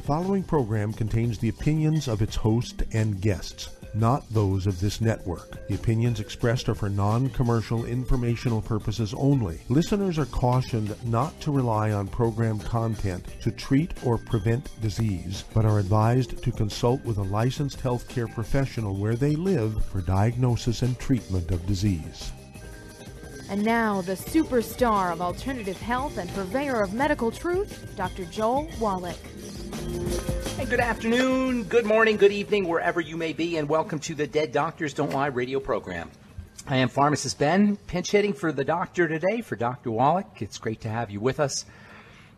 following program contains the opinions of its host and guests, not those of this network. The opinions expressed are for non-commercial informational purposes only. Listeners are cautioned not to rely on program content to treat or prevent disease, but are advised to consult with a licensed healthcare professional where they live for diagnosis and treatment of disease. And now, the superstar of alternative health and purveyor of medical truth, Dr. Joel Wallach. Hey, good afternoon, good morning, good evening, wherever you may be, and welcome to the Dead Doctors Don't Lie radio program. I am Pharmacist Ben, pinch hitting for the doctor today, for Dr. Wallach. It's great to have you with us.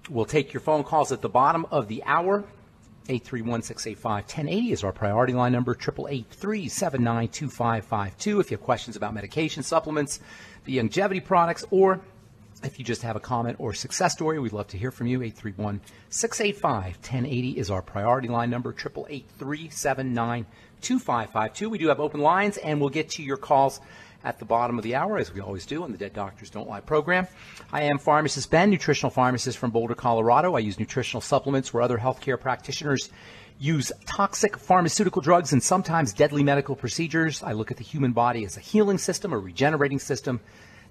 We'll take your phone calls at the bottom of the hour. 831-685-1080 is our priority line number, 888-379-2552. If you have questions about medication, supplements, the Youngevity products, or if you just have a comment or success story, we'd love to hear from you. 831-685-1080 is our priority line number, 888-379-2552. We do have open lines, and we'll get to your calls at the bottom of the hour, as we always do on the Dead Doctors Don't Lie program. I am Pharmacist Ben, nutritional pharmacist from Boulder, Colorado. I use nutritional supplements where other healthcare practitioners use toxic pharmaceutical drugs and sometimes deadly medical procedures. I look at the human body as a healing system, a regenerating system,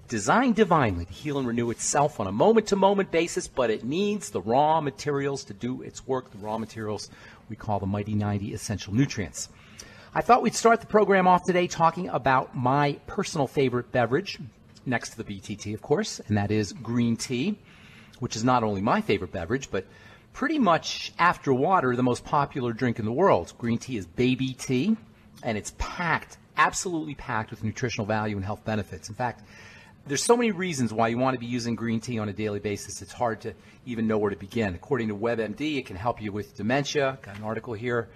designed divinely to heal and renew itself on a moment-to-moment basis, but it needs the raw materials to do its work, the raw materials we call the mighty 90 essential nutrients. I thought we'd start the program off today talking about my personal favorite beverage, next to the BTT, of course, and that is green tea, which is not only my favorite beverage, but pretty much after water, the most popular drink in the world. Green tea is baby tea, and it's packed, absolutely packed with nutritional value and health benefits. In fact, there's so many reasons why you want to be using green tea on a daily basis. It's hard to even know where to begin. According to WebMD, it can help you with dementia. Got an article here.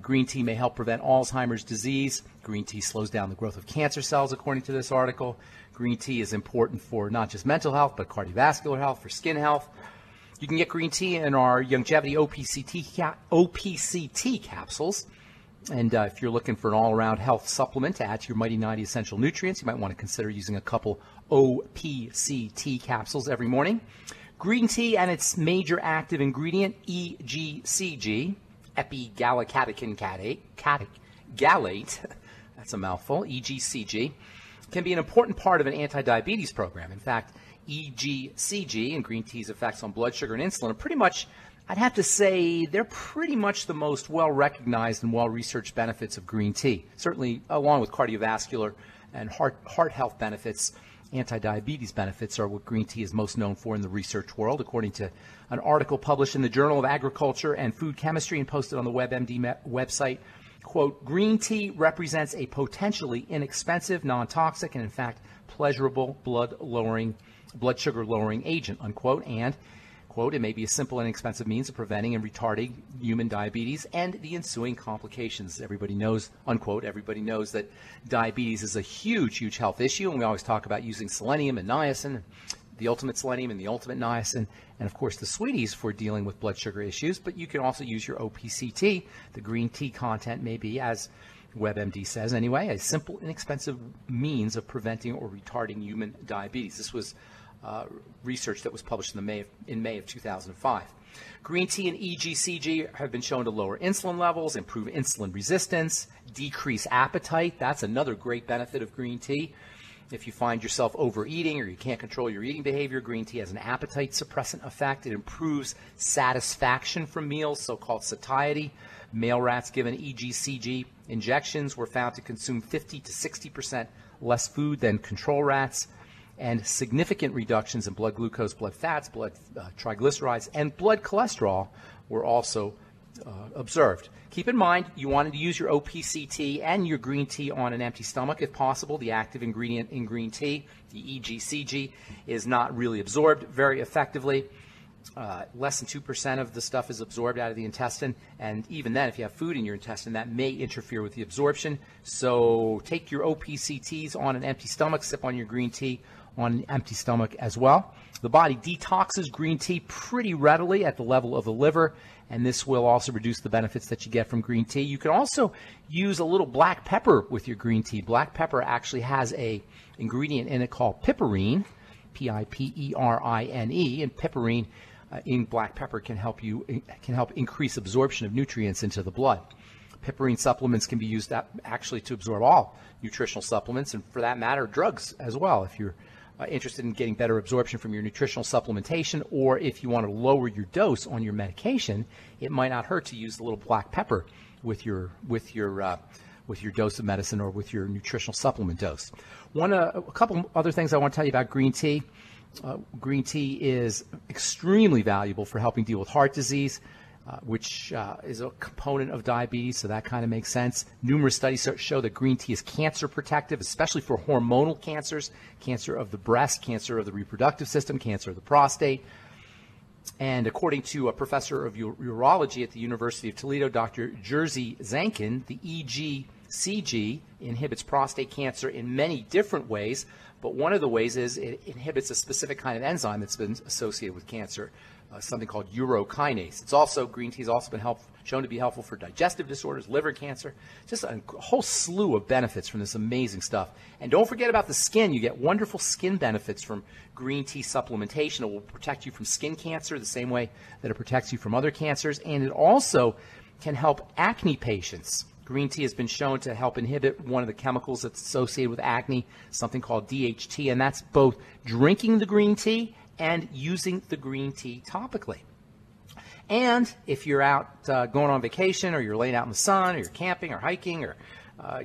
Green tea may help prevent Alzheimer's disease. Green tea slows down the growth of cancer cells, according to this article. Green tea is important for not just mental health, but cardiovascular health, for skin health. You can get green tea in our Youngevity OPCT capsules. And if you're looking for an all-around health supplement to add to your Mighty 90 essential nutrients, you might want to consider using a couple OPCT capsules every morning. Green tea and its major active ingredient, EGCG, epigallocatechin gallate, that's a mouthful, EGCG, can be an important part of an anti-diabetes program. In fact, EGCG and green tea's effects on blood sugar and insulin are pretty much, I'd have to say, they're pretty much the most well-recognized and well-researched benefits of green tea. Certainly, along with cardiovascular and heart health benefits, anti-diabetes benefits are what green tea is most known for in the research world, according to an article published in the Journal of Agriculture and Food Chemistry and posted on the WebMD website. Quote, green tea represents a potentially inexpensive, non-toxic, and in fact, pleasurable blood sugar lowering agent, unquote, and quote, it may be a simple and inexpensive means of preventing and retarding human diabetes and the ensuing complications. Everybody knows, unquote, everybody knows that diabetes is a huge, huge health issue, and we always talk about using selenium and niacin, the ultimate selenium and the ultimate niacin, and of course the sweeties for dealing with blood sugar issues, but you can also use your OPCT. The green tea content may be, as WebMD says anyway, a simple, inexpensive means of preventing or retarding human diabetes. This was research that was published in May of 2005. Green tea and EGCG have been shown to lower insulin levels, improve insulin resistance, decrease appetite. That's another great benefit of green tea. If you find yourself overeating or you can't control your eating behavior, green tea has an appetite suppressant effect. It improves satisfaction from meals, so-called satiety. Male rats given EGCG injections were found to consume 50 to 60% less food than control rats, and significant reductions in blood glucose, blood fats, blood triglycerides, and blood cholesterol were also observed. Keep in mind, you wanted to use your OPCT and your green tea on an empty stomach if possible. The active ingredient in green tea, the EGCG, is not really absorbed very effectively. Less than 2% of the stuff is absorbed out of the intestine, and even then, if you have food in your intestine, that may interfere with the absorption. So take your OPCTs on an empty stomach, sip on your green tea on an empty stomach as well. The body detoxes green tea pretty readily at the level of the liver, and this will also reduce the benefits that you get from green tea. You can also use a little black pepper with your green tea. Black pepper actually has a ingredient in it called piperine, Piperine, and piperine in black pepper can help increase absorption of nutrients into the blood. Piperine supplements can be used actually to absorb all nutritional supplements, and for that matter, drugs as well. If you're interested in getting better absorption from your nutritional supplementation, or if you want to lower your dose on your medication, it might not hurt to use a little black pepper with your dose of medicine or with your nutritional supplement dose. A couple other things I want to tell you about green tea. Green tea is extremely valuable for helping deal with heart disease, which is a component of diabetes, so that kind of makes sense. Numerous studies show that green tea is cancer protective, especially for hormonal cancers, cancer of the breast, cancer of the reproductive system, cancer of the prostate. And according to a professor of urology at the University of Toledo, Dr. Jerzy Zankin, the EGCG inhibits prostate cancer in many different ways, but one of the ways is it inhibits a specific kind of enzyme that's been associated with cancer, something called urokinase. Green tea has also been shown to be helpful for digestive disorders, liver cancer, just a whole slew of benefits from this amazing stuff. And don't forget about the skin. You get wonderful skin benefits from green tea supplementation. It will protect you from skin cancer the same way that it protects you from other cancers, and it also can help acne patients. Green tea has been shown to help inhibit one of the chemicals that's associated with acne, something called DHT, and that's both drinking the green tea and using the green tea topically. And if you're out going on vacation, or you're laying out in the sun, or you're camping or hiking, or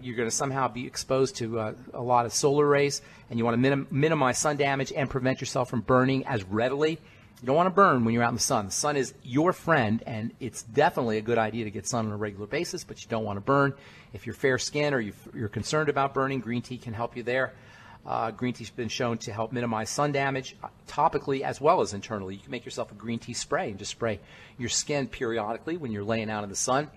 you're going to somehow be exposed to a lot of solar rays, and you want to minimize sun damage and prevent yourself from burning as readily, you don't want to burn when you're out in the sun. The sun is your friend, and it's definitely a good idea to get sun on a regular basis, but you don't want to burn. If you're fair skinned or you're concerned about burning, green tea can help you there. Green tea has been shown to help minimize sun damage topically as well as internally. You can make yourself a green tea spray and just spray your skin periodically when you're laying out in the sun.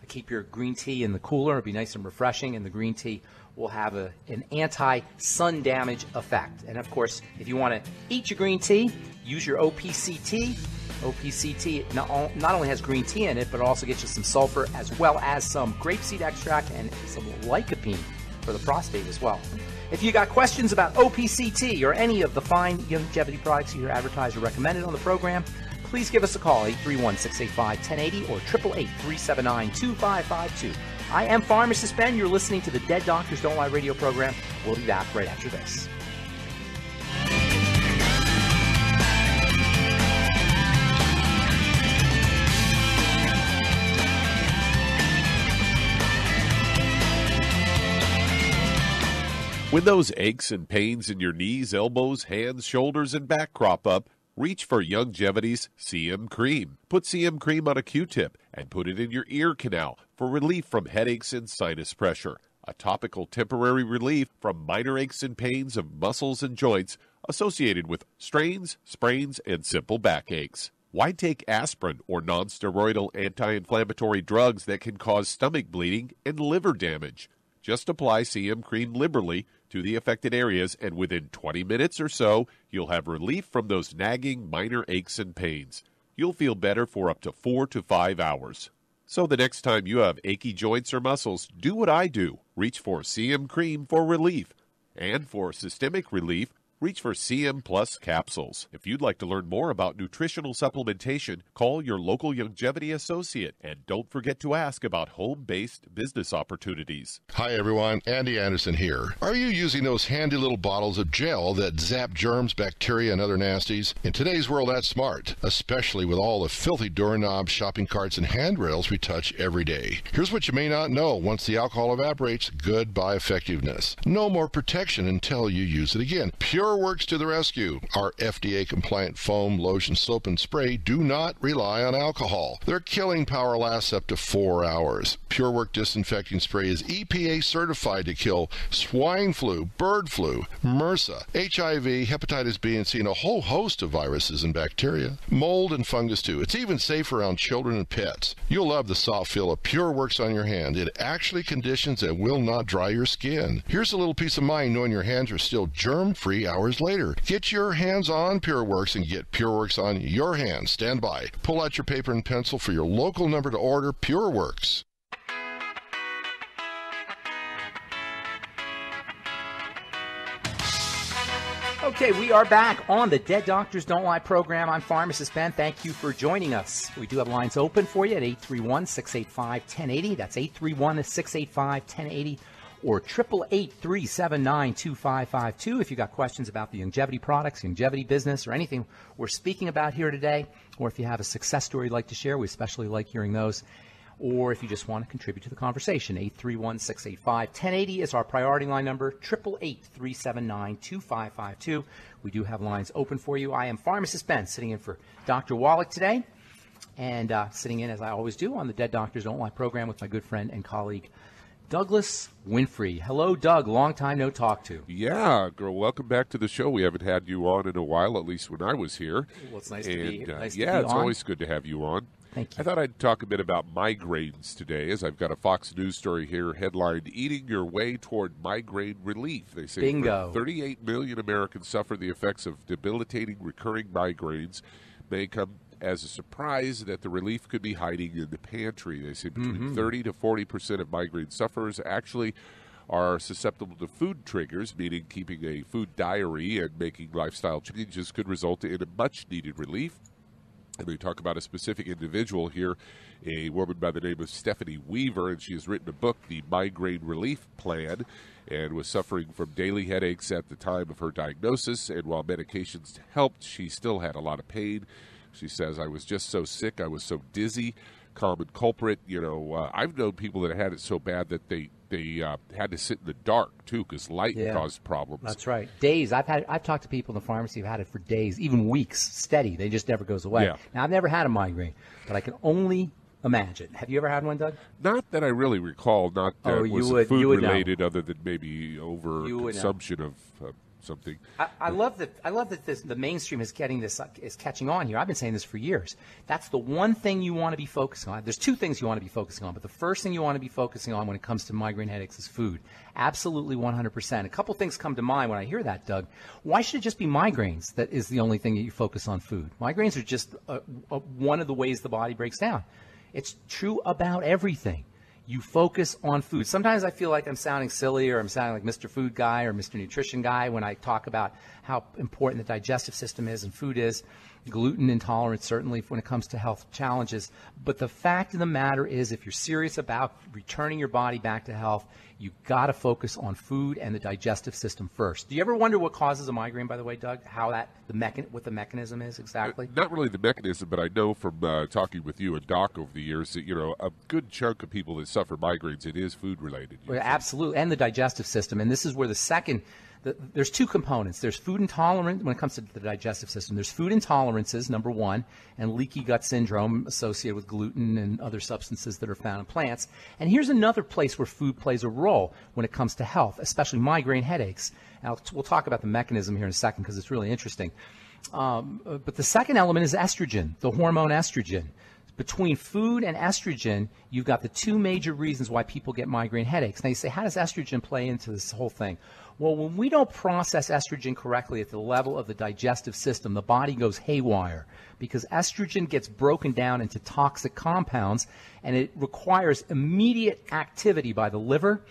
Keep your green tea in the cooler. It'll be nice and refreshing, and the green tea will have an anti-sun damage effect. And of course, if you want to eat your green tea, use your OPCT. OPCT not only has green tea in it, but it also gets you some sulfur as well as some grapeseed extract and some lycopene for the prostate as well. If you got questions about OPCT or any of the fine Youngevity products you hear advertised or recommended on the program, please give us a call, 831-685-1080 or 888-379-2552. I am Pharmacist Ben. You're listening to the Dead Doctors Don't Lie radio program. We'll be back right after this. When those aches and pains in your knees, elbows, hands, shoulders, and back crop up, reach for Youngevity's CM Cream. Put CM Cream on a Q-tip and put it in your ear canal for relief from headaches and sinus pressure. A topical temporary relief from minor aches and pains of muscles and joints associated with strains, sprains, and simple backaches. Why take aspirin or non-steroidal anti-inflammatory drugs that can cause stomach bleeding and liver damage? Just apply CM Cream liberally to the affected areas, and within 20 minutes or so, you'll have relief from those nagging minor aches and pains. You'll feel better for up to 4 to 5 hours. So the next time you have achy joints or muscles, do what I do. Reach for CM Cream for relief. And for systemic relief, reach for CM Plus capsules. If you'd like to learn more about nutritional supplementation, call your local Youngevity associate, and don't forget to ask about home-based business opportunities. Hi everyone, Andy Anderson here. Are you using those handy little bottles of gel that zap germs, bacteria, and other nasties? In today's world, that's smart, especially with all the filthy doorknobs, shopping carts, and handrails we touch every day. Here's what you may not know. Once the alcohol evaporates, goodbye effectiveness. No more protection until you use it again. Pure Works to the rescue. Our FDA-compliant foam, lotion, soap, and spray do not rely on alcohol. Their killing power lasts up to 4 hours. PureWork disinfecting spray is EPA certified to kill swine flu, bird flu, MRSA, HIV, hepatitis B and C, and a whole host of viruses and bacteria. Mold and fungus too. It's even safe around children and pets. You'll love the soft feel of PureWorks on your hand. It actually conditions and will not dry your skin. Here's a little peace of mind knowing your hands are still germ-free hours later. Get your hands on PureWorks and get PureWorks on your hands. Stand by. Pull out your paper and pencil for your local number to order PureWorks. Okay, we are back on the Dead Doctors Don't Lie program. I'm Pharmacist Ben. Thank you for joining us. We do have lines open for you at 831-685-1080. That's 831-685-1080 or 888-379-2552. If you've got questions about the Youngevity products, Youngevity business, or anything we're speaking about here today, or if you have a success story you'd like to share, we especially like hearing those. Or if you just want to contribute to the conversation, 831-685-1080 is our priority line number, 888-379-2552. We do have lines open for you. I am Pharmacist Ben, sitting in for Dr. Wallach today, and sitting in, as I always do, on the Dead Doctors Don't Lie program with my good friend and colleague, Douglas Winfrey. Hello, Doug. Long time no talk to. Yeah, girl, welcome back to the show. We haven't had you on in a while, at least when I was here. Well, it's nice to be it's always good to have you on. Thank you. I thought I'd talk a bit about migraines today, as I've got a Fox News story here headlined, Eating Your Way Toward Migraine Relief. They say Bingo. 38 million Americans suffer the effects of debilitating recurring migraines. May come as a surprise that the relief could be hiding in the pantry. They say between 30 to 40% of migraine sufferers actually are susceptible to food triggers, meaning keeping a food diary and making lifestyle changes could result in a much-needed relief. And we talk about a specific individual here, a woman by the name of Stephanie Weaver, and she has written a book, The Migraine Relief Plan, and was suffering from daily headaches at the time of her diagnosis. And while medications helped, she still had a lot of pain. She says, I was just so sick, I was so dizzy. Common culprit, I've known people that had it so bad that they had to sit in the dark too because light caused problems. That's right. Days. I've talked to people in the pharmacy who've had it for days, even weeks, steady. They just never goes away. Yeah. Now, I've never had a migraine, but I can only imagine. Have you ever had one, Doug? Not that I really recall. Not that was food related, other than maybe over consumption of something. I love that the mainstream is catching on here. I've been saying this for years. That's the one thing you want to be focusing on. There's two things you want to be focusing on, but the first thing you want to be focusing on when it comes to migraine headaches is food. Absolutely 100%. A couple things come to mind when I hear that, Doug. Why should it just be migraines that is the only thing that you focus on food? Migraines are just one of the ways the body breaks down. It's true about everything. You focus on food. Sometimes I feel like I'm sounding silly, or I'm sounding like Mr. Food Guy or Mr. Nutrition Guy when I talk about how important the digestive system is and food is. Gluten intolerance, certainly, when it comes to health challenges. But the fact of the matter is, if you're serious about returning your body back to health, you've got to focus on food and the digestive system first. Do you ever wonder what causes a migraine, by the way, Doug? What the mechanism is exactly? Not really the mechanism, but I know from talking with you and Doc over the years that, a good chunk of people that suffer migraines, it is food-related. Well, absolutely, and the digestive system. And this is where there's two components. There's food intolerance when it comes to the digestive system. There's food intolerances, number one, and leaky gut syndrome associated with gluten and other substances that are found in plants. And here's another place where food plays a role when it comes to health, especially migraine headaches. Now, we'll talk about the mechanism here in a second because it's really interesting. But the second element is estrogen, the hormone estrogen. Between food and estrogen, you've got the two major reasons why people get migraine headaches. Now you say, how does estrogen play into this whole thing? Well, when we don't process estrogen correctly at the level of the digestive system, the body goes haywire because estrogen gets broken down into toxic compounds, and it requires immediate activity by the liver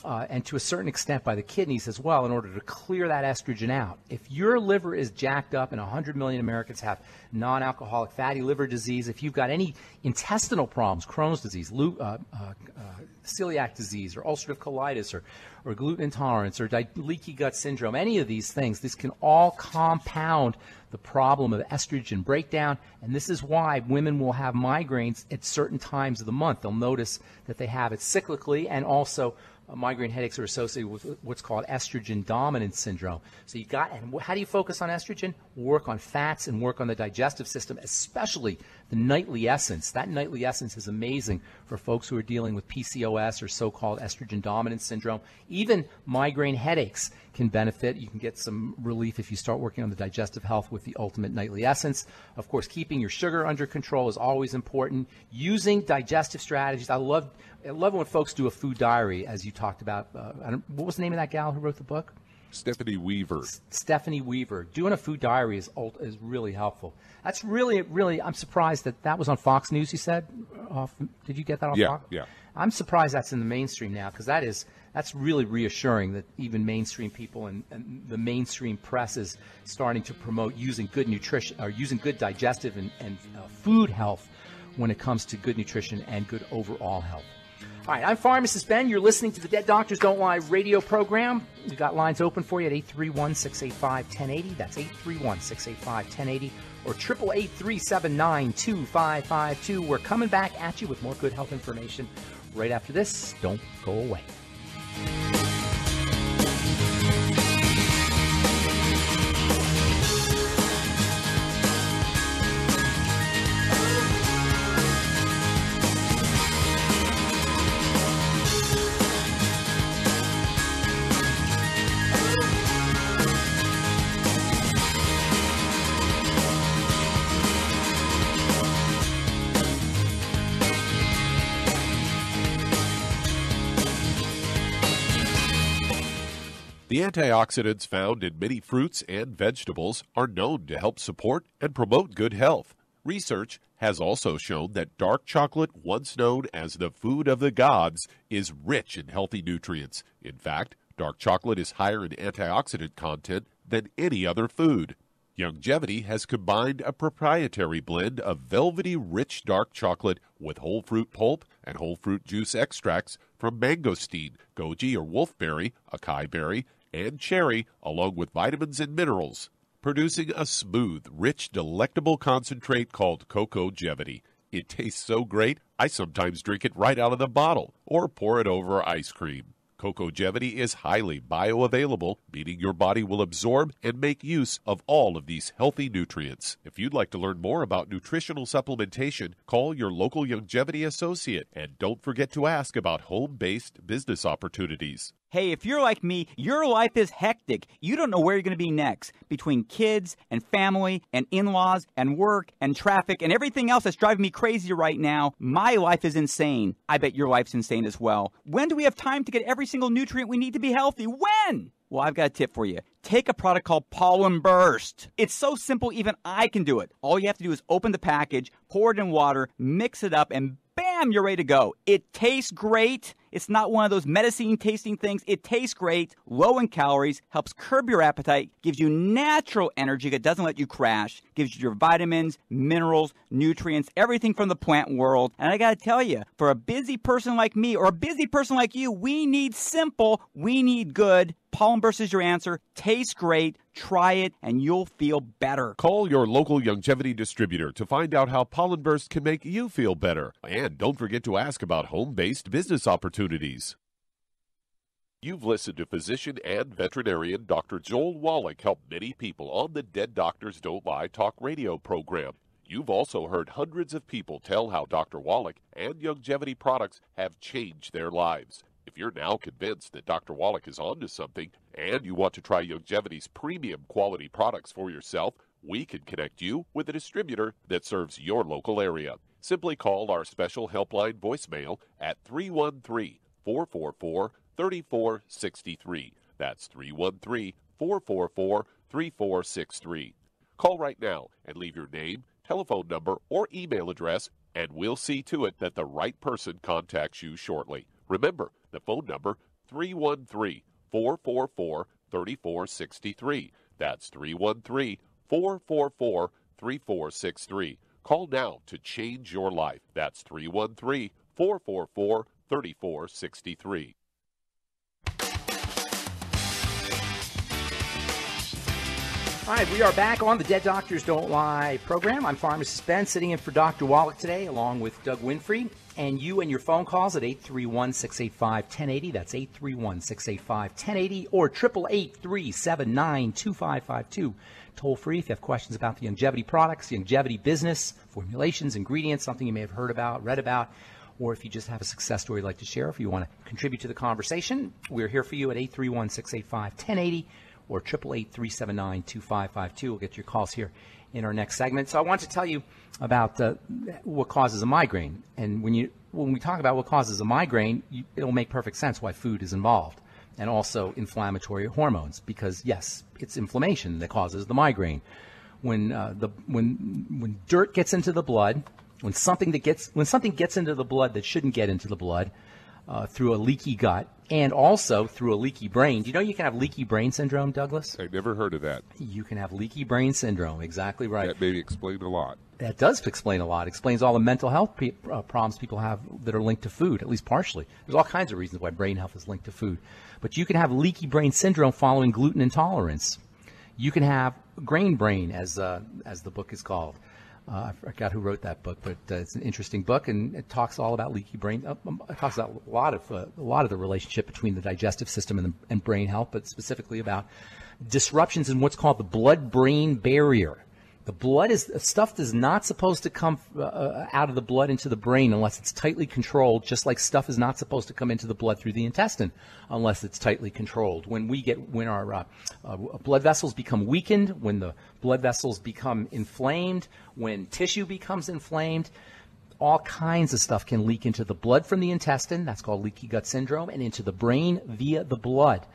and to a certain extent by the kidneys as well in order to clear that estrogen out. If your liver is jacked up, and 100 million Americans have non-alcoholic fatty liver disease, if you've got any intestinal problems, Crohn's disease, celiac disease, or ulcerative colitis, or gluten intolerance, or leaky gut syndrome, any of these things, this can all compound the problem of estrogen breakdown, and this is why women will have migraines at certain times of the month. They'll notice that they have it cyclically, and also migraine headaches are associated with what's called estrogen dominant syndrome. So and how do you focus on estrogen? Work on fats and work on the digestive system, especially the nightly essence. That nightly essence is amazing for folks who are dealing with PCOS or so-called estrogen dominant syndrome. Even migraine headaches can benefit. You can get some relief if you start working on the digestive health with the ultimate nightly essence. Of course, keeping your sugar under control is always important. Using digestive strategies. I love when folks do a food diary, as you talked about. What was the name of that gal who wrote the book? Stephanie Weaver. Stephanie Weaver. Doing a food diary is really helpful. That's really, I'm surprised that was on Fox News, you said? Did you get that off Fox? Yeah. I'm surprised that's in the mainstream now, because that's really reassuring that even mainstream people and the mainstream press is starting to promote using good nutrition, or using good digestive and food health when it comes to good nutrition and good overall health. All right, I'm Pharmacist Ben. You're listening to the Dead Doctors Don't Lie radio program. We've got lines open for you at 831-685-1080. That's 831-685-1080 or 888-379-2552. We're coming back at you with more good health information right after this. Don't go away. The antioxidants found in many fruits and vegetables are known to help support and promote good health. Research has also shown that dark chocolate, once known as the food of the gods, is rich in healthy nutrients. In fact, dark chocolate is higher in antioxidant content than any other food. Youngevity has combined a proprietary blend of velvety rich dark chocolate with whole fruit pulp and whole fruit juice extracts from mangosteen, goji or wolfberry, acai berry, and cherry, along with vitamins and minerals, producing a smooth, rich, delectable concentrate called Cocogevity. It tastes so great, I sometimes drink it right out of the bottle or pour it over ice cream. Cocogevity is highly bioavailable, meaning your body will absorb and make use of all of these healthy nutrients. If you'd like to learn more about nutritional supplementation, call your local Youngevity associate, and don't forget to ask about home-based business opportunities. Hey, if you're like me, your life is hectic. You don't know where you're going to be next. Between kids and family and in-laws and work and traffic and everything else that's driving me crazy right now, my life is insane. I bet your life's insane as well. When do we have time to get every single nutrient we need to be healthy? When? Well, I've got a tip for you. Take a product called Pollen Burst. It's so simple, even I can do it. All you have to do is open the package, pour it in water, mix it up, and bam, you're ready to go. It tastes great. It's not one of those medicine tasting things. It tastes great, low in calories, helps curb your appetite, gives you natural energy that doesn't let you crash, gives you your vitamins, minerals, nutrients, everything from the plant world. And I got to tell you, for a busy person like me or a busy person like you, we need simple, we need good. Pollen Burst is your answer. Tastes great. Try it, and you'll feel better. Call your local Youngevity distributor to find out how Pollen Burst can make you feel better. And don't forget to ask about home-based business opportunities. You've listened to physician and veterinarian Dr. Joel Wallach help many people on the Dead Doctors Don't Lie talk radio program. You've also heard hundreds of people tell how Dr. Wallach and Youngevity products have changed their lives. If you're now convinced that Dr. Wallach is onto something and you want to try Youngevity's premium quality products for yourself, we can connect you with a distributor that serves your local area. Simply call our special helpline voicemail at 313-444-3463. That's 313-444-3463. Call right now and leave your name, telephone number, or email address, and we'll see to it that the right person contacts you shortly. Remember, the phone number, 313-444-3463. That's 313-444-3463. Call now to change your life. That's 313-444-3463. All right, we are back on the Dead Doctors Don't Lie program. I'm Pharmacist Ben, sitting in for Dr. Wallach today, along with Doug Winfrey. And you and your phone calls at 831-685-1080. That's 831-685-1080 or 888-379-2552. Toll free if you have questions about the Youngevity products, the Youngevity business, formulations, ingredients, something you may have heard about, read about, or if you just have a success story you'd like to share, if you want to contribute to the conversation, we're here for you at 831-685-1080 or 888-379-2552. We'll get your calls here in our next segment. So I want to tell you about what causes a migraine. And when we talk about what causes a migraine, it'll make perfect sense why food is involved, and also inflammatory hormones, because yes, it's inflammation that causes the migraine. When dirt gets into the blood, When something gets into the blood that shouldn't get into the blood through a leaky gut and also through a leaky brain. Do you know you can have leaky brain syndrome, Douglas? I never heard of that. You can have leaky brain syndrome. Exactly right. That maybe explain a lot. That does explain a lot. It explains all the mental health problems people have that are linked to food, at least partially. There's all kinds of reasons why brain health is linked to food. But you can have leaky brain syndrome following gluten intolerance. You can have grain brain, as the book is called. I forgot who wrote that book, but it's an interesting book, and it talks all about leaky brain. It talks about a lot of the relationship between the digestive system and brain health, but specifically about disruptions in what's called the blood-brain barrier. The stuff is not supposed to come out of the blood into the brain unless it's tightly controlled, just like stuff is not supposed to come into the blood through the intestine unless it's tightly controlled. When our blood vessels become weakened, when the blood vessels become inflamed, when tissue becomes inflamed, all kinds of stuff can leak into the blood from the intestine. That's called leaky gut syndrome, and into the brain via the blood.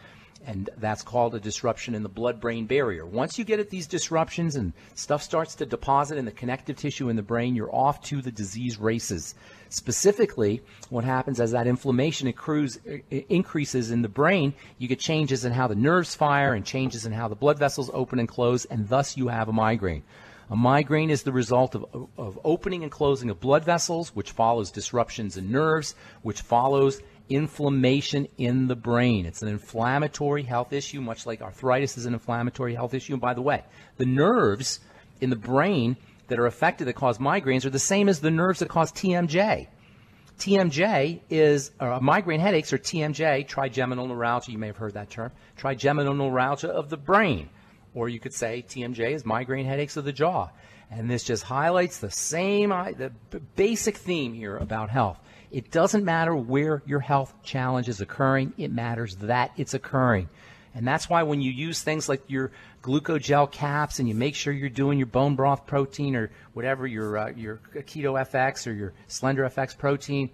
And that's called a disruption in the blood-brain barrier. Once you get at these disruptions and stuff starts to deposit in the connective tissue in the brain, you're off to the disease races. Specifically, what happens as that inflammation increases in the brain, you get changes in how the nerves fire and changes in how the blood vessels open and close, and thus you have a migraine. A migraine is the result of opening and closing of blood vessels, which follows disruptions in nerves, which follows inflammation in the brain. It's an inflammatory health issue, much like arthritis is an inflammatory health issue. And by the way, the nerves in the brain that are affected that cause migraines are the same as the nerves that cause TMJ. TMJ is migraine headaches, or TMJ, trigeminal neuralgia. You may have heard that term. Trigeminal neuralgia of the brain. Or you could say TMJ is migraine headaches of the jaw. And this just highlights the basic theme here about health. It doesn't matter where your health challenge is occurring. It matters that it's occurring. And that's why when you use things like your glucogel caps and you make sure you're doing your bone broth protein or whatever, your Keto FX or your Slender FX protein,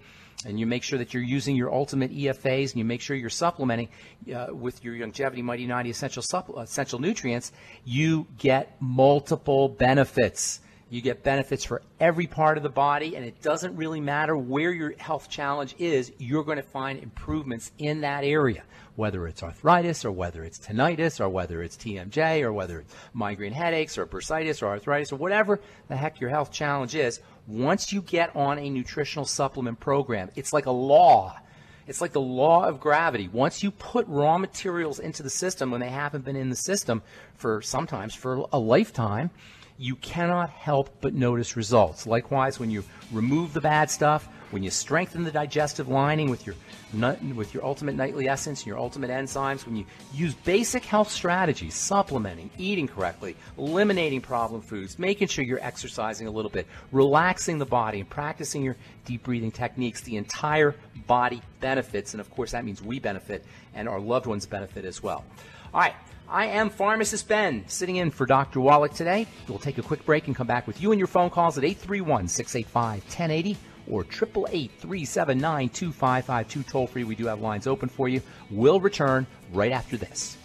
and you make sure that you're using your ultimate EFAs and you make sure you're supplementing with your Youngevity Mighty 90 essential nutrients, you get multiple benefits. You get benefits for every part of the body, and it doesn't really matter where your health challenge is, you're going to find improvements in that area, whether it's arthritis or whether it's tinnitus or whether it's TMJ or whether it's migraine headaches or bursitis or arthritis or whatever the heck your health challenge is. Once you get on a nutritional supplement program, it's like a law. It's like the law of gravity. Once you put raw materials into the system when they haven't been in the system sometimes for a lifetime, you cannot help but notice results. Likewise, when you remove the bad stuff, when you strengthen the digestive lining with your ultimate nightly essence and your ultimate enzymes, when you use basic health strategies, supplementing, eating correctly, eliminating problem foods, making sure you're exercising a little bit, relaxing the body, and practicing your deep breathing techniques, the entire body benefits. And of course, that means we benefit and our loved ones benefit as well. All right. I am Pharmacist Ben, sitting in for Dr. Wallach today. We'll take a quick break and come back with you and your phone calls at 831-685-1080 or 888-379-2552. Toll free. We do have lines open for you. We'll return right after this.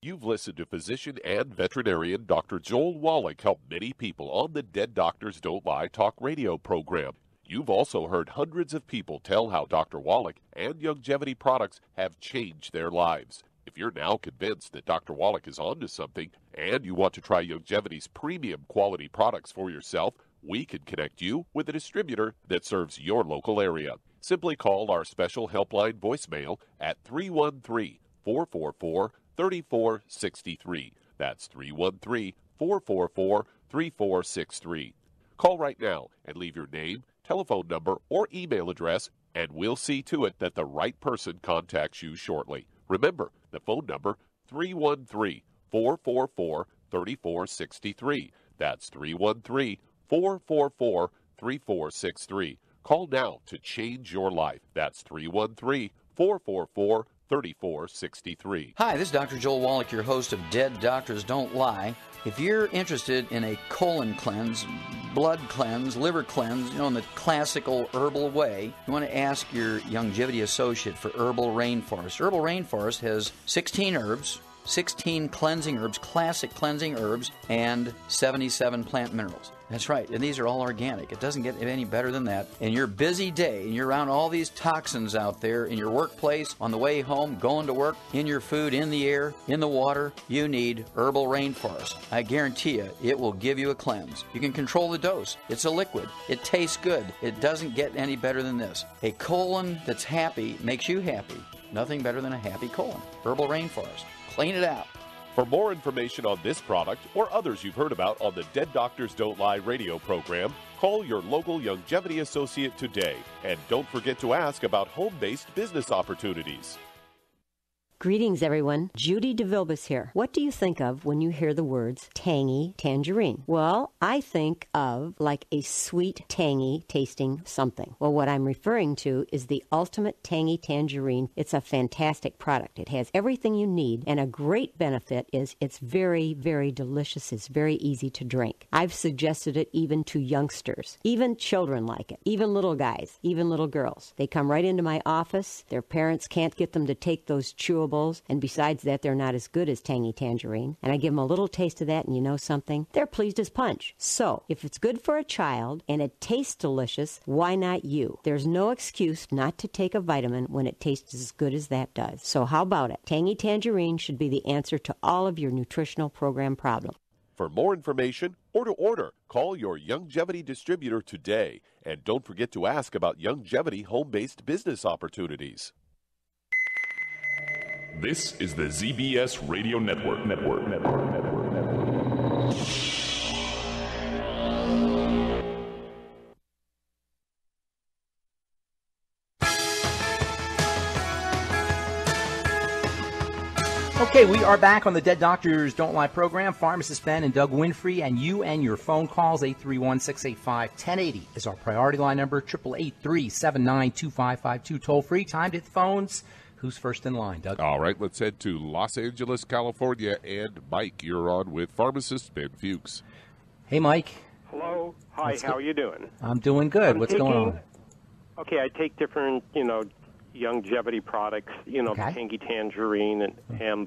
You've listened to physician and veterinarian Dr. Joel Wallach help many people on the Dead Doctors Don't Lie talk radio program. You've also heard hundreds of people tell how Dr. Wallach and Youngevity products have changed their lives. If you're now convinced that Dr. Wallach is onto something and you want to try Youngevity's premium quality products for yourself, we can connect you with a distributor that serves your local area. Simply call our special helpline voicemail at 313-444-3463. That's 313-444-3463. Call right now and leave your name, telephone number, or email address, and we'll see to it that the right person contacts you shortly. Remember, the phone number, 313-444-3463. That's 313-444-3463. Call now to change your life. That's 313-444-3463. Hi, this is Dr. Joel Wallach, your host of Dead Doctors Don't Lie. If you're interested in a colon cleanse, blood cleanse, liver cleanse, in the classical herbal way, you want to ask your Youngevity associate for Herbal Rainforest. Herbal Rainforest has 16 herbs, 16 cleansing herbs, classic cleansing herbs, and 77 plant minerals. That's right, and these are all organic. It doesn't get any better than that. In your busy day, and you're around all these toxins out there in your workplace, on the way home, going to work, in your food, in the air, in the water, you need Herbal Rainforest. I guarantee you, it will give you a cleanse. You can control the dose. It's a liquid. It tastes good. It doesn't get any better than this. A colon that's happy makes you happy. Nothing better than a happy colon. Herbal Rainforest. Clean it out. For more information on this product or others you've heard about on the Dead Doctors Don't Lie radio program, call your local Youngevity associate today. And don't forget to ask about home-based business opportunities. Greetings, everyone. Judy DeVilbus here. What do you think of when you hear the words tangy tangerine? Well, I think of like a sweet, tangy tasting something. Well, what I'm referring to is the ultimate tangy tangerine. It's a fantastic product. It has everything you need, and a great benefit is it's very, very delicious. It's very easy to drink. I've suggested it even to youngsters. Even children like it. Even little guys. Even little girls. They come right into my office. Their parents can't get them to take those chewables. And besides that, they're not as good as tangy tangerine. And I give them a little taste of that, and you know something? They're pleased as punch. So, if it's good for a child and it tastes delicious, why not you? There's no excuse not to take a vitamin when it tastes as good as that does. So how about it? Tangy tangerine should be the answer to all of your nutritional program problems. For more information or to order, call your Youngevity distributor today. And don't forget to ask about Youngevity home-based business opportunities. This is the ZBS Radio Network. Okay, we are back on the Dead Doctors Don't Lie program. Pharmacist Ben and Doug Winfrey, and you and your phone calls. 831-685-1080 is our priority line number. 888-379-2552. Toll free. Time to hit the phones. Who's first in line, Doug? All right, let's head to Los Angeles, California. And Mike, you're on with Pharmacist Ben Fuchs. Hey, Mike. Hello. Hi, how are you doing? I'm doing good. What's going on? Okay, I take different, Youngevity products, the tangy tangerine and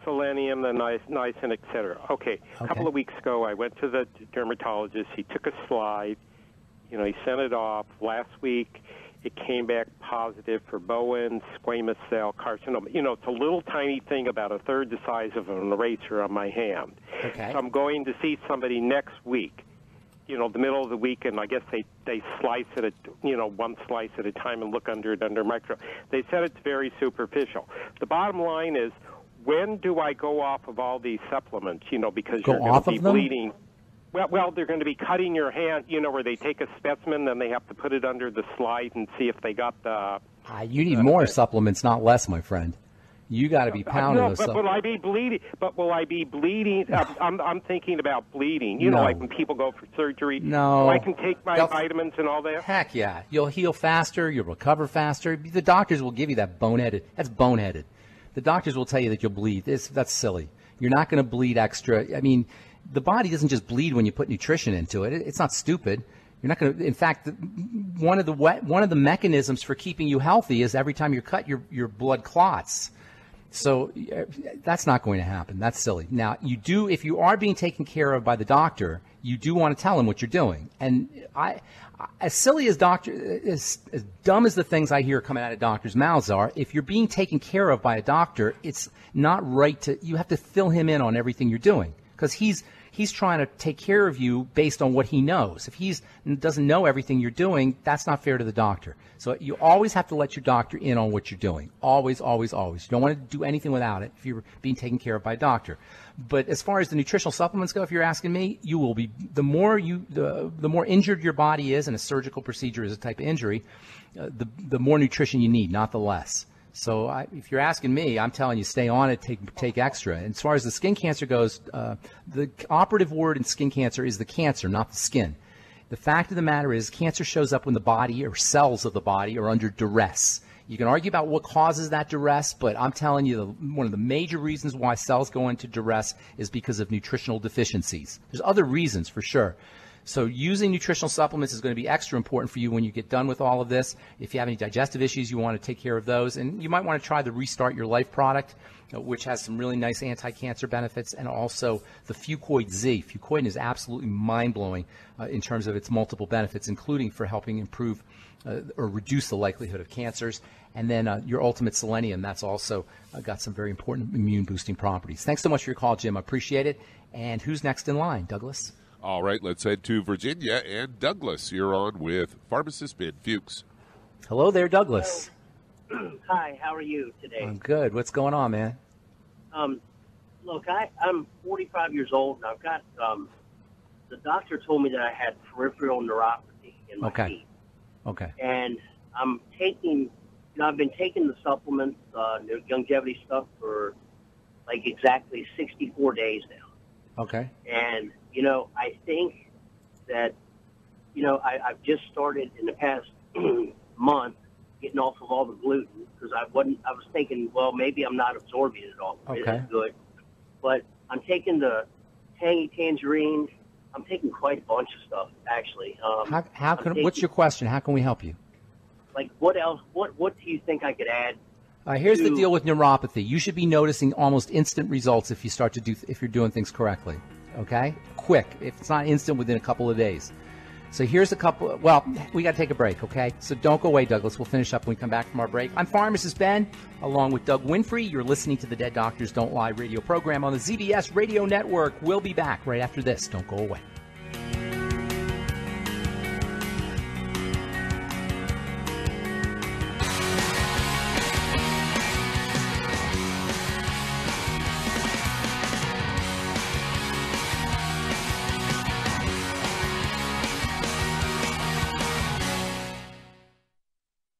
selenium, the niacin, et cetera. Okay, a couple of weeks ago, I went to the dermatologist. He took a slide. He sent it off. Last week, it came back positive for Bowen squamous cell carcinoma. It's a little tiny thing about a third the size of an eraser on my hand. Okay. So I'm going to see somebody next week. The middle of the week, and I guess they slice it at, one slice at a time and look under it under a microscope. They said it's very superficial. The bottom line is, when do I go off of all these supplements, because you're going to be bleeding? Well, they're going to be cutting your hand, where they take a specimen, then they have to put it under the slide and see if they got the... You need more supplements, not less, my friend. You got to be pounding those. But will I be bleeding? I'm thinking about bleeding. Like when people go for surgery. No. So I can take my vitamins and all that. Heck yeah, you'll heal faster. You'll recover faster. The doctors will give you that boneheaded. That's boneheaded. The doctors will tell you that you'll bleed. That's silly. You're not going to bleed extra. I mean, the body doesn't just bleed when you put nutrition into it. It's not stupid. You're not going to. In fact, one of the mechanisms for keeping you healthy is every time you're cut, your blood clots. So that's not going to happen. That's silly. Now, if you are being taken care of by the doctor, you do want to tell him what you're doing. And as silly as as dumb as the things I hear coming out of doctors' mouths are, if you're being taken care of by a doctor, it's not right you have to fill him in on everything you're doing, because he's trying to take care of you based on what he knows. If he doesn't know everything you're doing, that's not fair to the doctor. So you always have to let your doctor in on what you're doing. Always, always, always. You don't want to do anything without it if you're being taken care of by a doctor. But as far as the nutritional supplements go, if you're asking me, you will be the more injured your body is, and a surgical procedure is a type of injury, the more nutrition you need, not the less. So if you're asking me, I'm telling you, stay on it, take extra. And as far as the skin cancer goes, the operative word in skin cancer is the cancer, not the skin. The fact of the matter is, cancer shows up when the body or cells of the body are under duress. You can argue about what causes that duress, but I'm telling you, one of the major reasons why cells go into duress is because of nutritional deficiencies. There's other reasons for sure. So using nutritional supplements is going to be extra important for you when you get done with all of this. If you have any digestive issues, you want to take care of those. And you might want to try the Restart Your Life product, which has some really nice anti-cancer benefits, and also the Fucoid Z. Fucoid is absolutely mind-blowing in terms of its multiple benefits, including for helping improve or reduce the likelihood of cancers. And then your Ultimate Selenium, that's also got some very important immune-boosting properties. Thanks so much for your call, Jim. I appreciate it. And who's next in line? Douglas? All right, let's head to Virginia. And Douglas, you're on with Pharmacist Ben Fuchs. Hello there, Douglas. Hi, how are you today? I'm good. What's going on, man? Look, I'm 45 years old, and I've got, the doctor told me that I had peripheral neuropathy in my feet. Okay. And I'm taking, I've been taking the supplements, the Youngevity stuff for like exactly 64 days now. Okay. And, I think that, I've just started in the past month getting off of all the gluten because I was thinking, well, maybe I'm not absorbing it all. Okay. It's good. But I'm taking the tangy tangerine. I'm taking quite a bunch of stuff, actually. What's your question? How can we help you? Like, what else? What do you think I could add? Here's the deal with neuropathy. You should be noticing almost instant results if you're doing things correctly. Okay? Quick. If it's not instant, within a couple of days. So here's a couple. Well, we got to take a break, okay? So don't go away, Douglas. We'll finish up when we come back from our break. I'm Pharmacist Ben, along with Doug Winfrey. You're listening to the Dead Doctors Don't Lie radio program on the ZBS Radio Network. We'll be back right after this. Don't go away.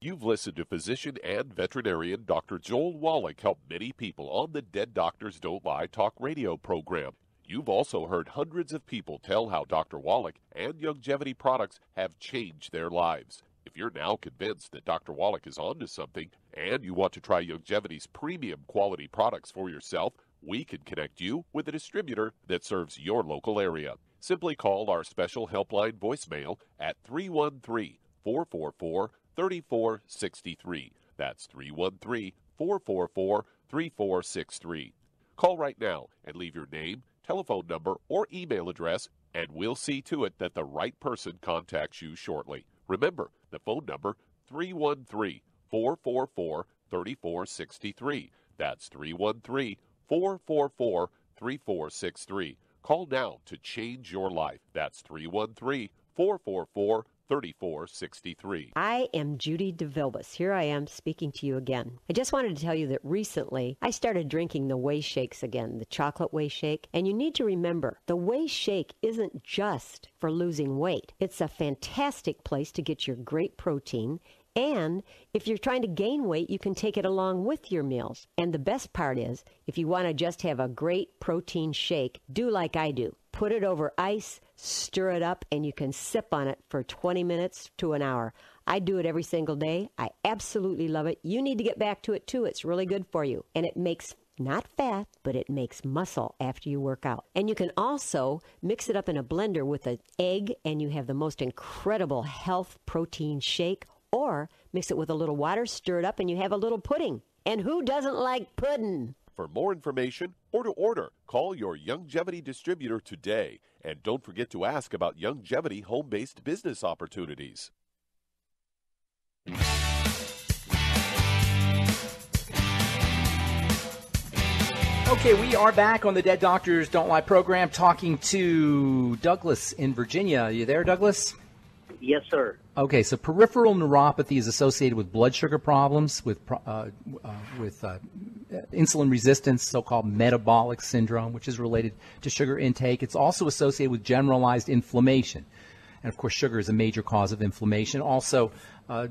You've listened to physician and veterinarian Dr. Joel Wallach help many people on the Dead Doctors Don't Lie talk radio program. You've also heard hundreds of people tell how Dr. Wallach and Youngevity products have changed their lives. If you're now convinced that Dr. Wallach is onto something and you want to try Youngevity's premium quality products for yourself, we can connect you with a distributor that serves your local area. Simply call our special helpline voicemail at 313-444-3463. That's 313-444-3463. Call right now and leave your name, telephone number, or email address, and we'll see to it that the right person contacts you shortly. Remember, the phone number, 313-444-3463. That's 313-444-3463. Call now to change your life. That's 313-444-3463. 3463. I am Judy DeVilbus. Here I am speaking to you again. I just wanted to tell you that recently I started drinking the Whey Shakes again, the chocolate Whey Shake. And you need to remember, the Whey Shake isn't just for losing weight. It's a fantastic place to get your great protein. And if you're trying to gain weight, you can take it along with your meals. And the best part is, if you want to just have a great protein shake, do like I do. Put it over ice, stir it up, and you can sip on it for 20 minutes to an hour. I do it every single day. I absolutely love it. You need to get back to it, too. It's really good for you. And it makes not fat, but it makes muscle after you work out. And you can also mix it up in a blender with an egg, and you have the most incredible health protein shake. Or mix it with a little water, stir it up, and you have a little pudding. And who doesn't like pudding? For more information or to order, call your Youngevity distributor today. And don't forget to ask about Youngevity home-based business opportunities. Okay, we are back on the Dead Doctors Don't Lie program talking to Douglas in Virginia. Are you there, Douglas? Yes, sir. Okay, so peripheral neuropathy is associated with blood sugar problems, with insulin resistance, so-called metabolic syndrome, which is related to sugar intake. It's also associated with generalized inflammation. And, of course, sugar is a major cause of inflammation, also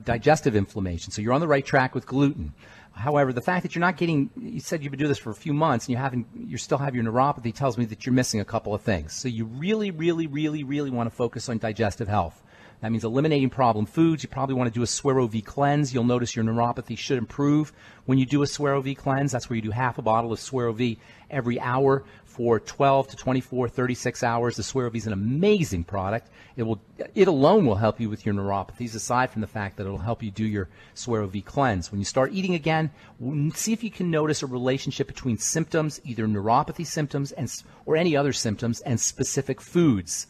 digestive inflammation. So you're on the right track with gluten. However, the fact that you're not getting, you said you've been doing this for a few months and you still have your neuropathy tells me that you're missing a couple of things. So you really, really, really, really want to focus on digestive health. That means eliminating problem foods. You probably want to do a Swero V cleanse. You'll notice your neuropathy should improve when you do a Swero V cleanse. That's where you do half a bottle of Swero V every hour for 12 to 24, 36 hours. The Swero V is an amazing product. It alone will help you with your neuropathies, aside from the fact that it'll help you do your Swero V cleanse. When you start eating again, see if you can notice a relationship between symptoms, either neuropathy symptoms or any other symptoms, and specific foods.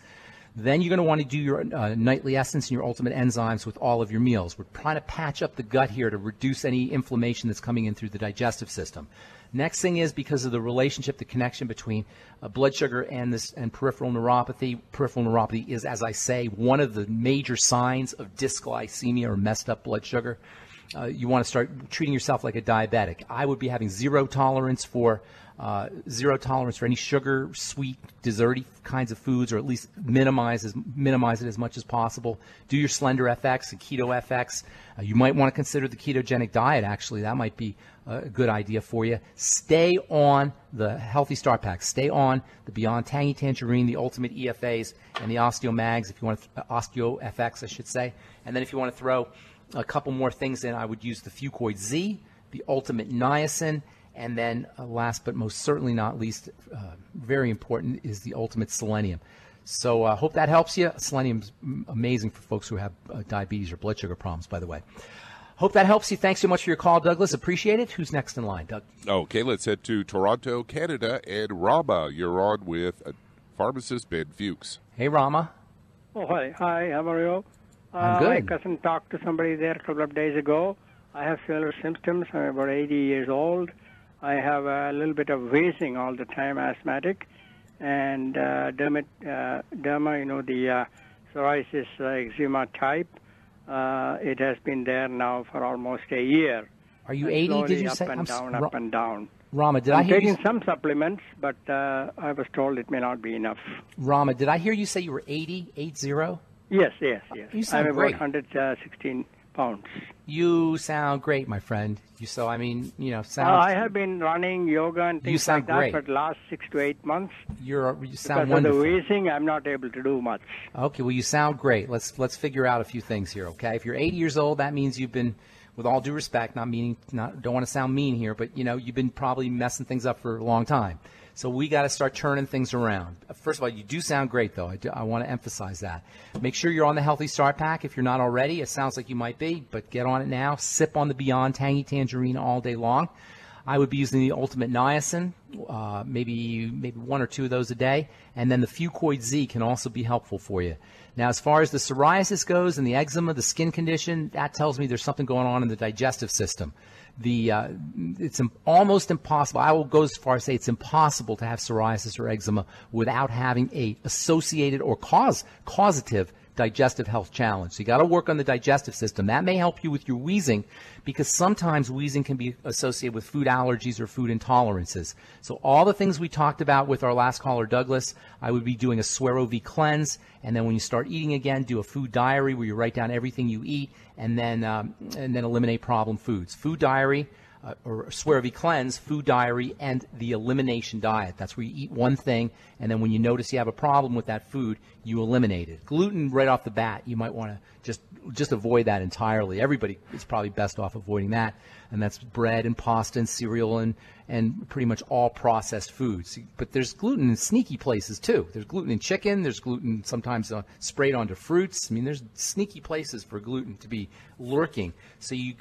Then you're going to want to do your nightly essence and your ultimate enzymes with all of your meals. We're trying to patch up the gut here to reduce any inflammation that's coming in through the digestive system. Next thing is, because of the relationship, the connection between blood sugar and peripheral neuropathy. Peripheral neuropathy is, as I say, one of the major signs of dysglycemia or messed up blood sugar. You want to start treating yourself like a diabetic. I would be having zero tolerance for any sugar, sweet, desserty kinds of foods, or at least minimize it as much as possible. Do your Slender FX and Keto FX. You might want to consider the ketogenic diet, actually. That might be a good idea for you. Stay on the Healthy Start Pack. Stay on the Beyond Tangy Tangerine, the Ultimate EFAs, and the Osteo Mags, if you want Osteo FX, I should say. And then if you want to throw a couple more things in, I would use the Fucoid Z, the Ultimate Niacin, and then last but most certainly not least, very important, is the Ultimate Selenium. So I hope that helps you. Selenium's amazing for folks who have diabetes or blood sugar problems, by the way. Hope that helps you. Thanks so much for your call, Douglas. Appreciate it. Who's next in line, Doug? Okay, let's head to Toronto, Canada. And Rama, you're on with Pharmacist Ben Fuchs. Hey, Rama. Oh, hi. Hi, how are you? I'm good. My cousin talked to somebody there a couple of days ago. I have similar symptoms. I'm about 80 years old. I have a little bit of wheezing all the time, asthmatic, and derma, the psoriasis eczema type. It has been there now for almost a year. Are you 80, did you say? Up and down. Rama, I'm taking some supplements, but I was told it may not be enough. Rama, did I hear you say you were 80, 80? Yes. You sound I'm great. about 116 pounds. You sound great, my friend. I have been running yoga and things like that great. for the last 6 to 8 months. You sound because wonderful. Of the wheezing, I'm not able to do much. Okay, well, you sound great. Let's figure out a few things here, okay? If you're 80 years old, that means you've been, with all due respect, don't want to sound mean here, but you've been probably messing things up for a long time. So we got to start turning things around. First of all, you do sound great, though. I want to emphasize that. Make sure you're on the Healthy Start Pack if you're not already. It sounds like you might be, but get on it now. Sip on the Beyond Tangy Tangerine all day long. I would be using the Ultimate Niacin, maybe 1 or 2 of those a day, and then the Fucoid Z can also be helpful for you. Now, as far as the psoriasis goes and the eczema, the skin condition, that tells me there's something going on in the digestive system. It's almost impossible. I will go as far as say it's impossible to have psoriasis or eczema without having a associated or causative digestive health challenge. So you got to work on the digestive system. That may help you with your wheezing, because sometimes wheezing can be associated with food allergies or food intolerances. So all the things we talked about with our last caller, Douglas, I would be doing a Swero V cleanse, and then when you start eating again, do a food diary where you write down everything you eat, and then eliminate problem foods. Food diary, or Swero V cleanse, food diary, and the elimination diet. That's where you eat one thing, and then when you notice you have a problem with that food, you eliminate it. Gluten, right off the bat, you might want to just avoid that entirely. Everybody is probably best off avoiding that, and that's bread and pasta and cereal and pretty much all processed foods. But there's gluten in sneaky places too. There's gluten in chicken. There's gluten sometimes sprayed onto fruits. I mean, there's sneaky places for gluten to be lurking. So you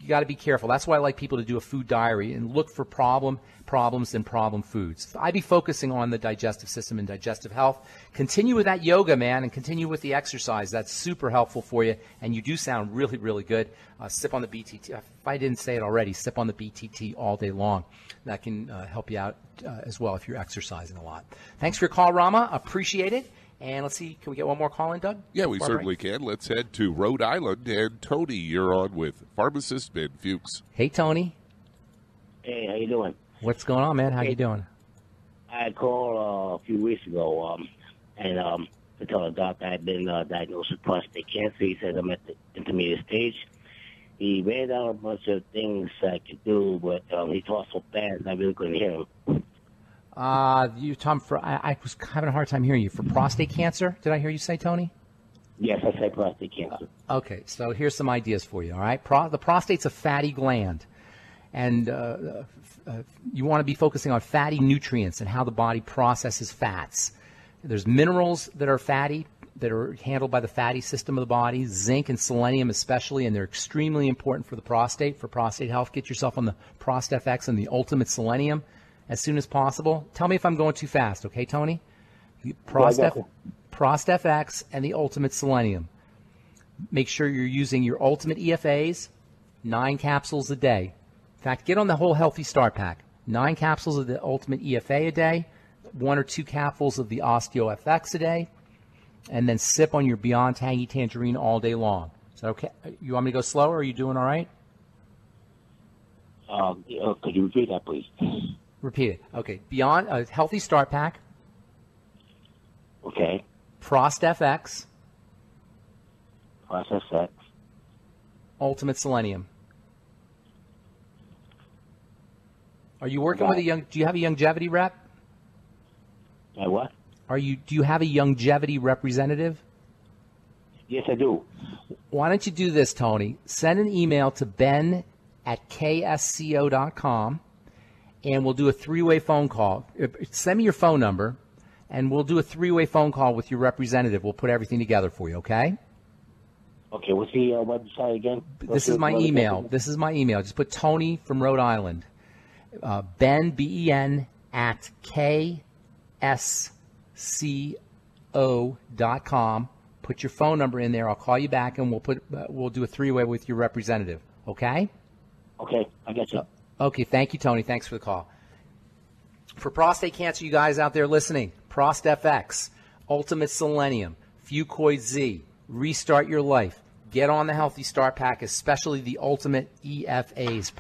got to be careful. That's why I like people to do a food diary and look for problems and problem foods. I'd be focusing on the digestive system and digestive health. Continue with that yoga, man, and continue with the exercise. That's super helpful for you, and you do sound really, really good. Sip on the BTT. If I didn't say it already, sip on the BTT all day long. That can help you out as well if you're exercising a lot. Thanks for your call, Rama. Appreciate it. And let's see, can we get one more call in, Doug? Yeah, we certainly can. Let's head to Rhode Island. And Tony, you're on with Pharmacist Ben Fuchs. Hey, Tony. Hey, how you doing? What's going on, man? How you doing? I called a few weeks ago to tell the doctor I had been diagnosed with prostate cancer. He said I'm at the intermediate stage. He ran down a bunch of things I could do, but he talked so fast I really couldn't hear him. I was having a hard time hearing you. For prostate cancer, did I hear you say, Tony? Yes, I say prostate cancer. Okay, so here's some ideas for you, all right? The prostate's a fatty gland, and you want to be focusing on fatty nutrients and how the body processes fats. There's minerals that are fatty, that are handled by the fatty system of the body, zinc and selenium especially, and they're extremely important for the prostate, for prostate health. Get yourself on the ProstFX and the Ultimate Selenium as soon as possible. Tell me if I'm going too fast, okay, Tony? ProstFX and the Ultimate Selenium. Make sure you're using your Ultimate EFAs, 9 capsules a day. In fact, get on the whole Healthy Start Pack. 9 capsules of the Ultimate EFA a day, 1 or 2 capsules of the OsteoFX a day, and then sip on your Beyond Tangy Tangerine all day long. Is that okay? You want me to go slower? Are you doing all right? Could you repeat that, please? Repeat it. Okay. Beyond a Healthy Start Pack. Okay. ProstFX. ProstFX. Ultimate Selenium. Are you working with do you have a Youngevity rep? What? Do you have a Youngevity representative? Yes, I do. Why don't you do this, Tony? Send an email to ben@ksco.com, and we'll do a 3-way phone call. Send me your phone number, and we'll do a 3-way phone call with your representative. We'll put everything together for you, okay? Okay, what's the website again? This is my email. Just put Tony from Rhode Island. Ben, B-E-N, at ksco.com. Put your phone number in there. I'll call you back, and we'll do a 3-way with your representative. Okay? Okay, I got you. Okay, thank you, Tony. Thanks for the call. For prostate cancer, you guys out there listening, ProstFX, Ultimate Selenium, Fucoid Z, Restart Your Life. Get on the Healthy Start Pack, especially the Ultimate EFAs.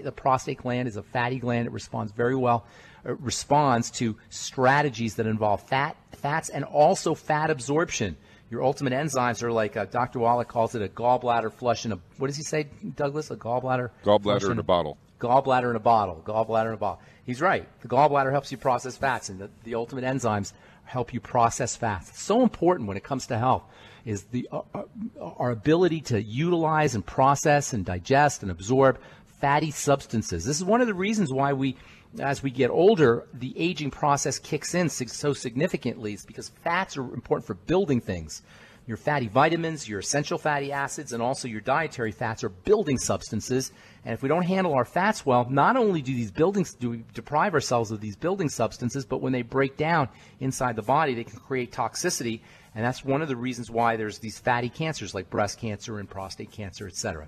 The prostate gland is a fatty gland. It responds very well. It responds to strategies that involve fats, and also fat absorption. Your ultimate enzymes are like Dr. Wallach calls it a gallbladder flush in a, what does he say, Douglas? A gallbladder? Gallbladder in a bottle. Gallbladder in a bottle. Gallbladder in a bottle. He's right. The gallbladder helps you process fats, and the ultimate enzymes help you process fats. It's so important when it comes to health is our ability to utilize and process and digest and absorb fatty substances. This is one of the reasons why as we get older, the aging process kicks in so significantly. It's because fats are important for building things. Your fatty vitamins, your essential fatty acids, and also your dietary fats are building substances. And if we don't handle our fats well, not only do we deprive ourselves of these building substances, but when they break down inside the body, they can create toxicity. And that's one of the reasons why there's these fatty cancers like breast cancer and prostate cancer, et cetera.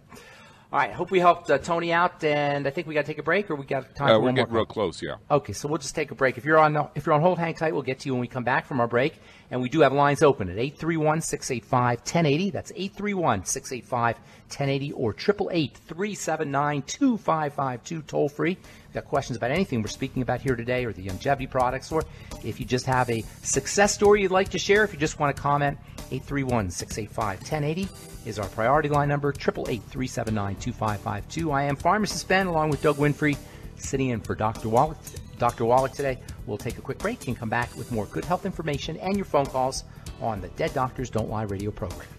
All right, hope we helped Tony out, and I think we got to take a break, or we got time for one more. We're getting real close, yeah. Okay, so we'll just take a break. If you're on hold, hang tight. We'll get to you when we come back from our break, and we do have lines open at 831-685-1080. That's 831-685-1080 or 888-379-2552, toll free. If you've got questions about anything we're speaking about here today, or the Youngevity products, or if you just have a success story you'd like to share, if you just want to comment, 831-685-1080 is our priority line number, 888-379-2552. I am Pharmacist Ben, along with Doug Winfrey, sitting in for Dr. Wallach today. We'll take a quick break and come back with more good health information and your phone calls on the Dead Doctors Don't Lie radio program.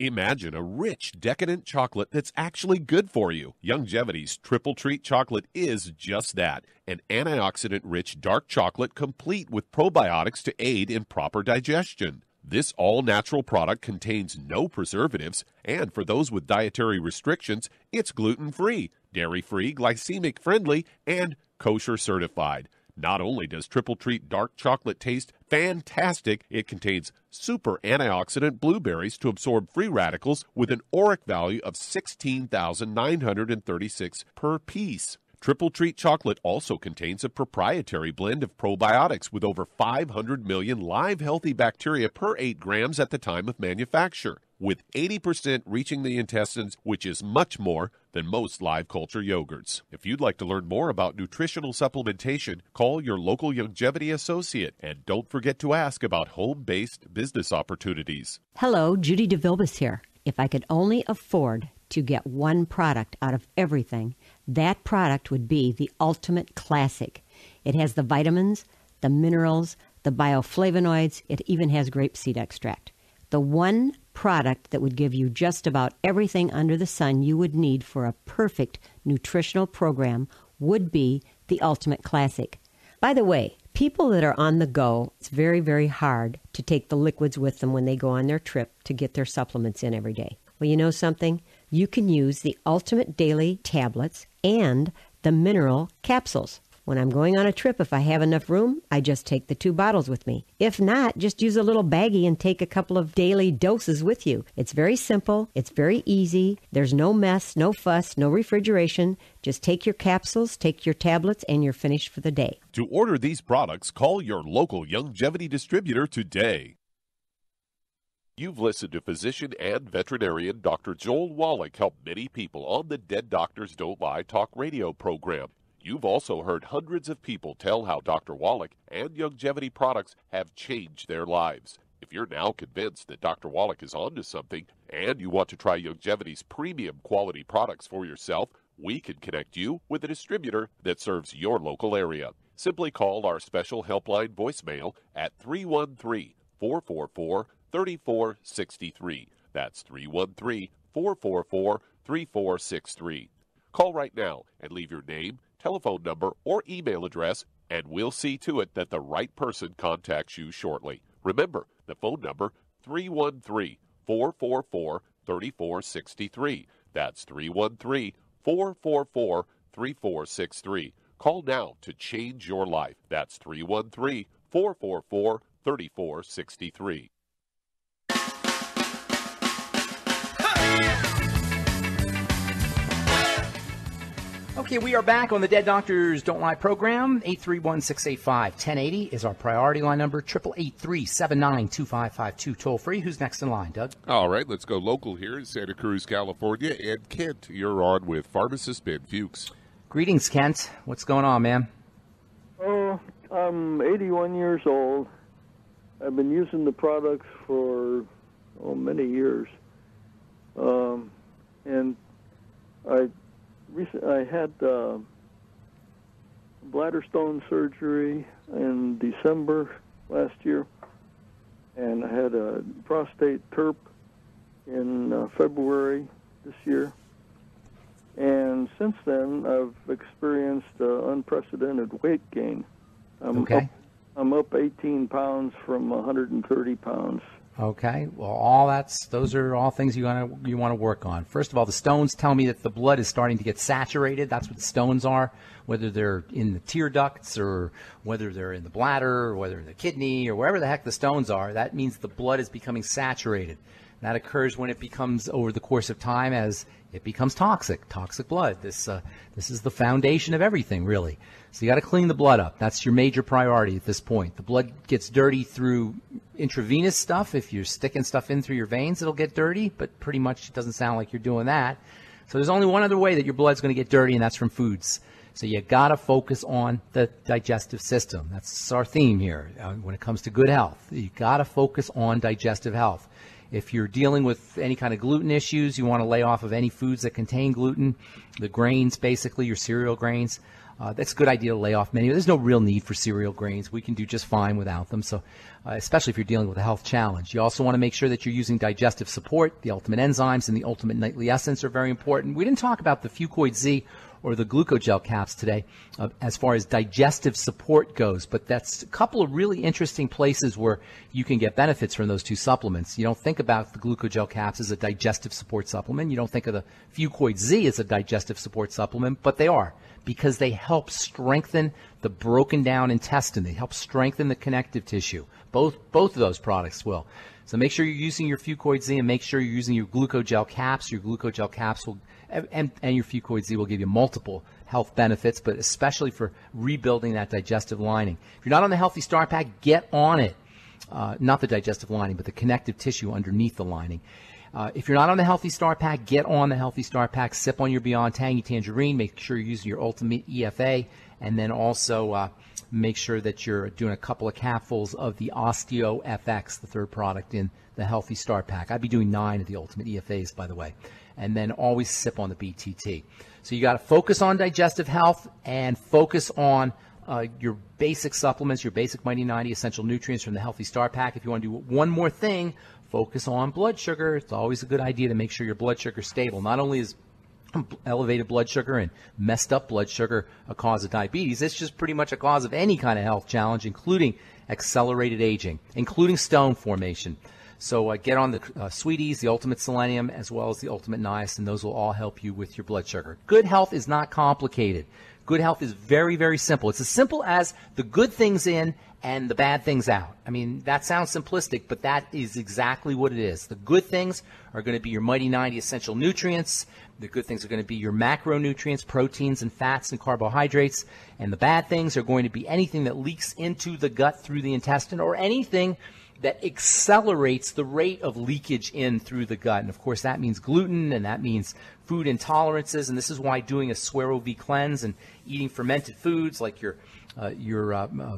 Imagine a rich, decadent chocolate that's actually good for you. Youngevity's Triple Treat chocolate is just that, an antioxidant-rich dark chocolate complete with probiotics to aid in proper digestion. This all-natural product contains no preservatives, and for those with dietary restrictions, it's gluten-free, dairy-free, glycemic-friendly, and kosher certified. Not only does Triple Treat dark chocolate taste fantastic, it contains super antioxidant blueberries to absorb free radicals with an ORAC value of 16,936 per piece. Triple Treat chocolate also contains a proprietary blend of probiotics with over 500 million live healthy bacteria per 8 grams at the time of manufacture, with 80% reaching the intestines, which is much more than most live culture yogurts. If you'd like to learn more about nutritional supplementation, call your local Youngevity associate, and don't forget to ask about home-based business opportunities. Hello, Judy DeVilbus here. If I could only afford to get one product out of everything, that product would be the Ultimate Classic. It has the vitamins, the minerals, the bioflavonoids. It even has grapeseed extract. The one product that would give you just about everything under the sun you would need for a perfect nutritional program would be the Ultimate Classic. By the way, people that are on the go, it's very, very hard to take the liquids with them when they go on their trip to get their supplements in every day. Well, you know something? You can use the Ultimate Daily tablets and the mineral capsules. When I'm going on a trip, if I have enough room, I just take the 2 bottles with me. If not, just use a little baggie and take a couple of daily doses with you. It's very simple. It's very easy. There's no mess, no fuss, no refrigeration. Just take your capsules, take your tablets, and you're finished for the day. To order these products, call your local Youngevity distributor today. You've listened to physician and veterinarian Dr. Joel Wallach help many people on the Dead Doctors Don't Lie talk radio program. You've also heard hundreds of people tell how Dr. Wallach and Youngevity products have changed their lives. If you're now convinced that Dr. Wallach is onto something and you want to try Youngevity's premium quality products for yourself, we can connect you with a distributor that serves your local area. Simply call our special helpline voicemail at 313-444-3463. That's 313-444-3463. Call right now and leave your name, telephone number, or email address, and we'll see to it that the right person contacts you shortly. Remember, the phone number, 313-444-3463. That's 313-444-3463. Call now to change your life. That's 313-444-3463. Okay, we are back on the Dead Doctors Don't Lie program. 831-685-1080 is our priority line number. 888-379-2552, toll free. Who's next in line, Doug? All right, let's go local here in Santa Cruz, California. And Kent, you're on with Pharmacist Ben Fuchs. Greetings, Kent. What's going on, man? Oh, I'm 81 years old. I've been using the products for many years. And I had bladder stone surgery in December last year, and I had a prostate TERP in February this year. And since then, I've experienced unprecedented weight gain. I'm up 18 pounds from 130 pounds. Okay, well, those are all things you want to work on. First of all, the stones tell me that the blood is starting to get saturated. That's what the stones are, whether they're in the tear ducts or whether they're in the bladder or whether in the kidney or wherever the heck the stones are. That means the blood is becoming saturated. That occurs when it becomes, over the course of time, as it becomes toxic blood. This is the foundation of everything, really. So you got to clean the blood up. That's your major priority at this point. The blood gets dirty through intravenous stuff. If you're sticking stuff in through your veins, it'll get dirty, but pretty much it doesn't sound like you're doing that. So there's only one other way that your blood's going to get dirty, and that's from foods. So you got to focus on the digestive system. That's our theme here when it comes to good health. You got to focus on digestive health. If you're dealing with any kind of gluten issues, you want to lay off of any foods that contain gluten, the grains, basically, your cereal grains. That's a good idea to lay off many. There's no real need for cereal grains. We can do just fine without them, so especially if you're dealing with a health challenge. You also want to make sure that you're using digestive support. The Ultimate Enzymes and the Ultimate Nightly Essence are very important. We didn't talk about the Fucoid Z or the glucogel caps today as far as digestive support goes, but that's a couple of really interesting places where you can get benefits from those two supplements. You don't think about the glucogel caps as a digestive support supplement. You don't think of the Fucoid Z as a digestive support supplement, but they are, because they help strengthen the broken down intestine. They help strengthen the connective tissue. Both of those products will. So make sure you're using your Fucoid Z and make sure you're using your glucogel caps. Your glucogel caps will, and your Fucoid Z will give you multiple health benefits, but especially for rebuilding that digestive lining. If you're not on the Healthy Start Pack, get on it. Not the digestive lining, but the connective tissue underneath the lining. If you're not on the Healthy Start Pack, get on the Healthy Start Pack. Sip on your Beyond Tangy Tangerine. Make sure you're using your Ultimate EFA. And then also make sure that you're doing a couple of capfuls of the Osteo FX, the third product in the Healthy Start Pack. I'd be doing 9 of the Ultimate EFAs, by the way. And then always sip on the BTT. So you got to focus on digestive health and focus on your basic supplements, your basic Mighty 90 essential nutrients from the Healthy Start Pack. If you want to do one more thing, focus on blood sugar. It's always a good idea to make sure your blood sugar is stable. Not only is elevated blood sugar and messed up blood sugar a cause of diabetes, it's just pretty much a cause of any kind of health challenge, including accelerated aging, including stone formation. So get on the Sweeties, the Ultimate Selenium, as well as the Ultimate Niacin. Those will all help you with your blood sugar. Good health is not complicated. Good health is very, very simple. It's as simple as the good things in and the bad things out. I mean, that sounds simplistic, but that is exactly what it is. The good things are going to be your Mighty 90 essential nutrients. The good things are going to be your macronutrients, proteins and fats and carbohydrates. And the bad things are going to be anything that leaks into the gut through the intestine, or anything that accelerates the rate of leakage in through the gut. And of course, that means gluten, and that means food intolerances. And this is why doing a Suero V cleanse and eating fermented foods like your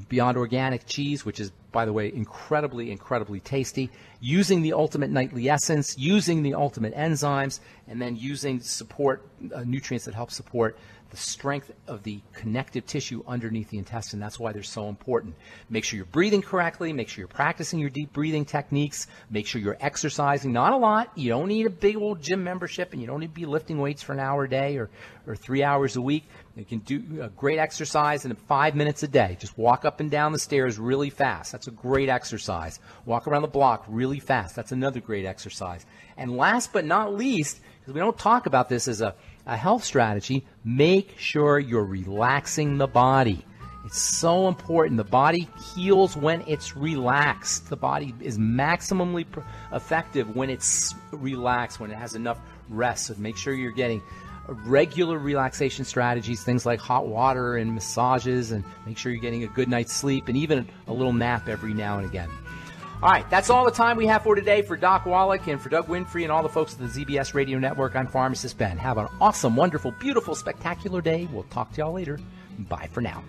Beyond Organic cheese, which is, by the way, incredibly, incredibly tasty, using the Ultimate Nightly Essence, using the Ultimate Enzymes, and then using support nutrients that help support the strength of the connective tissue underneath the intestine. That's why they're so important. Make sure you're breathing correctly. Make sure you're practicing your deep breathing techniques. Make sure you're exercising. Not a lot. You don't need a big old gym membership, and you don't need to be lifting weights for an hour a day or 3 hours a week. You can do a great exercise in 5 minutes a day. Just walk up and down the stairs really fast. That's a great exercise. Walk around the block really fast. That's another great exercise. And last but not least, because we don't talk about this as a health strategy, make sure you're relaxing the body. It's so important. The body heals when it's relaxed. The body is maximally effective when it's relaxed, when it has enough rest. So make sure you're getting regular relaxation strategies, things like hot water and massages, and make sure you're getting a good night's sleep and even a little nap every now and again. All right, that's all the time we have for today. For Doc Wallach and for Doug Winfrey and all the folks at the ZBS Radio Network, I'm Pharmacist Ben. Have an awesome, wonderful, beautiful, spectacular day. We'll talk to y'all later. Bye for now.